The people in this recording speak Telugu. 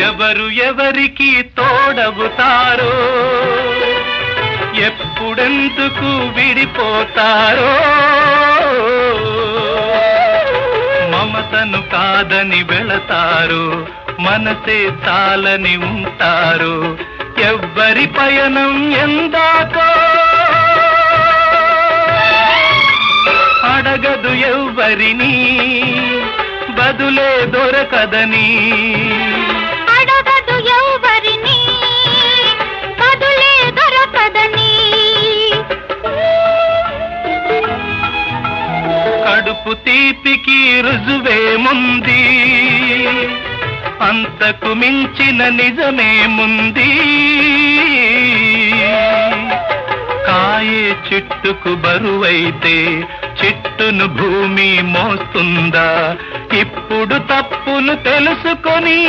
ఎవరు ఎవరికి తోడవుతారో, ఎప్పుడెందుకు విడిపోతారో, మమతను కాదని వెళతారు, మనసే చాలని ఉంటారు. ఎవ్వరి పయనం ఎందాకో అడగదు ఎవ్వరిని, బదులే దొరకదని. అడగదు ఎవ్వరిని, బదులే దొరకదని. కడుపు తీపికి రుజువేముంది, అంతకు మించిన నిజమేముంది. కాయే చిట్టుకు బరువైతే చిట్టును భూమి మోస్తుందా? ఇప్పుడు తప్పును తెలుసుకొని